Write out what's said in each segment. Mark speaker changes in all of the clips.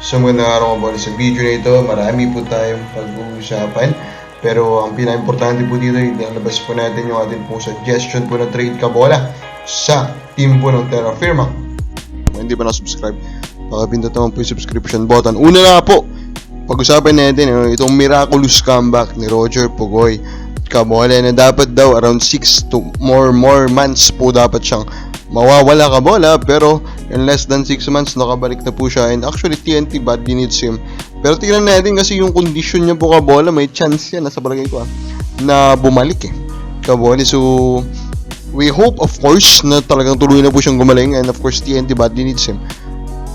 Speaker 1: So magandang araw mga boys. Sa video na ito, marami po tayong pag-uusapan. Pero ang pinaka-importante po dito, ilalabas po natin yung ating pong suggestion po na trade kabola sa team po ng Terra Firma. Kung hindi pa na-subscribe, pakapindot naman po yung subscription button. Una na po, pag-usapan natin itong miraculous comeback ni Roger Pugoy Kabola na dapat daw around 6 to more months po dapat siyang mawawala kabola, pero in less than 6 months nakabalik na po siya, and actually TNT badly needs him. Pero tingnan natin kasi yung condition niya po kabola, may chance yan, nasa palagay ko na bumalik kabola. So we hope of course na talagang tuloy na po siyang gumaling, and of course TNT badly needs him.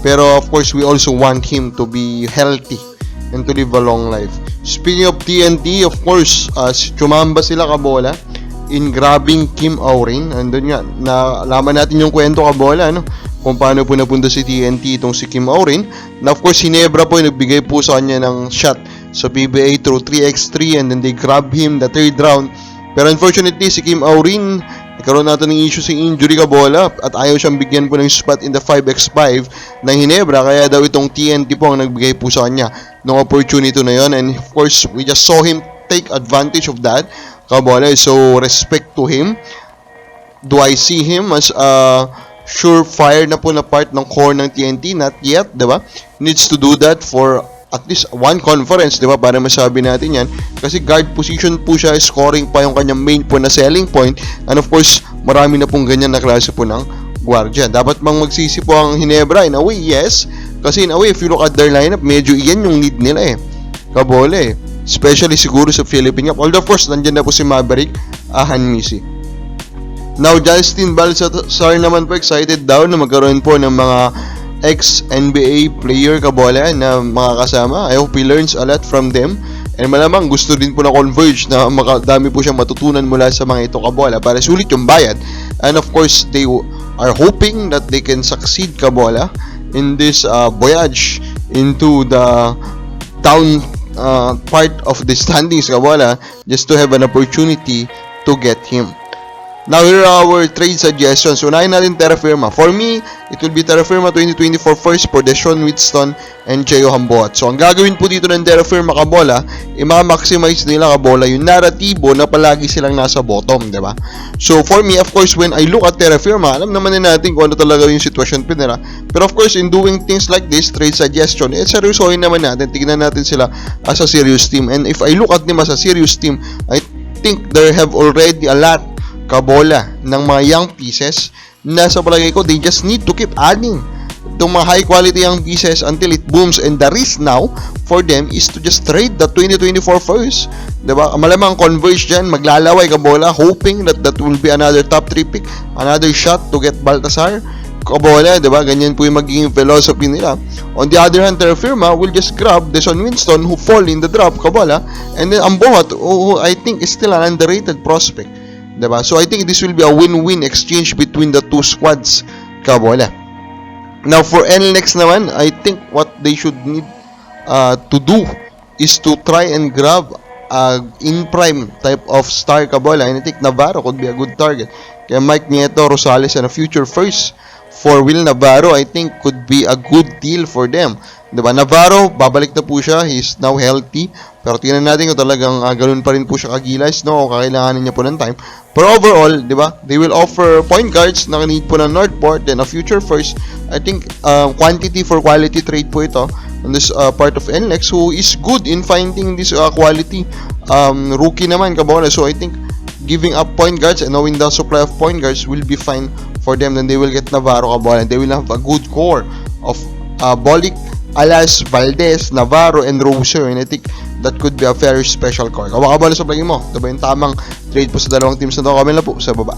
Speaker 1: Pero of course we also want him to be healthy and to live a long life. Speaking of TNT, of course, chumamba sila kabola in grabbing Kim Aurin. Andun nga, nalaman natin yung kwento kabola, kung paano po napunta si TNT itong si Kim Aurin. Na of course, Ginebra po yung nagbigay po sa kanya ng shot sa PBA through 3x3, and then they grab him the third round. Pero unfortunately, si Kim Aurin, nagkaroon natin ng issue sa injury kabola at ayaw siyang bigyan po ng spot in the 5x5 ng Ginebra, kaya daw itong TNT po ang nagbigay po sa kanya ng opportunity na yon, and of course we just saw him take advantage of that kabola. So respect to him. Do I see him as a surefire na po na part ng core ng TNT? Not yet, diba? Needs to do that for at least one conference, diba, para masabi natin yan, kasi guard position po siya, scoring pa yung kanyang main po na selling point, and of course marami na pong ganyan na klase po ng guardia. Dapat bang magsisi po ang Ginebra? In a way, yes, kasi in a way, if you look at their lineup, medyo iyan yung need nila kabola especially siguro sa Philippine Cup, although of course nandyan na po si Maverick Hanmisi. Now Justin Balsasar naman po, excited daw na magkaroon po ng mga ex-NBA player kabola na mga kasama. I hope he learns a lot from them, and malamang gusto din po na converge na dami po siyang matutunan mula sa mga ito kabola para sulit yung bayad. And of course they are hoping that they can succeed kabola in this voyage into the down part of the standings kabola, just to have an opportunity to get him. Now here are our trade suggestions. Unahin natin Terra Firma. For me, it will be Terra Firma 2024 first for Deshaun Winston and Cheo Hamboat. So ang gagawin po dito ng Terra Firma kabola, i-maximize nila kabola yung naratibo na palagi silang nasa bottom, diba? So for me, of course, when I look at Terra Firma, alam naman natin kung ano talaga yung sitwasyon nila. Pero of course, in doing things like this, trade suggestion, seryosohin naman natin, tignan natin sila as a serious team. And if I look at them as a serious team, I think they have already a lot kabola ng mga young pieces na sa palagay ko, they just need to keep adding itong mga high quality young pieces until it booms, and the risk now for them is to just trade the 2024 first, diba? Malamang converge dyan, maglalaway kabola, hoping that that will be another top 3 pick, another shot to get Baltasar kabola, diba? Ganyan po yung magiging philosophy nila. On the other hand, Terra Firma will just grab Deshaun Winston, who fall in the drop kabola, and then Amboat, who I think is still an underrated prospect, diba? So I think this will be a win-win exchange between the two squads kabola. Now for NLEX naman, I think what they should need to do is to try and grab in prime type of star kabola, and I think Navarro could be a good target. Kaya Mike Nieto, Rosales, and a future first for Will Navarro, I think could be a good deal for them, diba? Navarro, babalik na po siya, he's now healthy, pero tingnan natin kung talagang ganun pa rin po siya kagilas, o kakailanganin niya po ng time. Pero overall, diba, they will offer point guards na need po ng Northport, then a future first. I think quantity for quality trade po ito on this part of NLEX, who is good in finding this quality rookie naman kabola. So I think giving up point guards and knowing the supply of point guards will be fine for them. Then they will get Navarro kabola, and they will have a good core of Bolic, Alas, Valdez, Navarro, and Roser, and I think that could be a very special core. Kabola sa plugin mo, diba yung tamang trade po sa dalawang teams na ito? Comment lang po sa baba.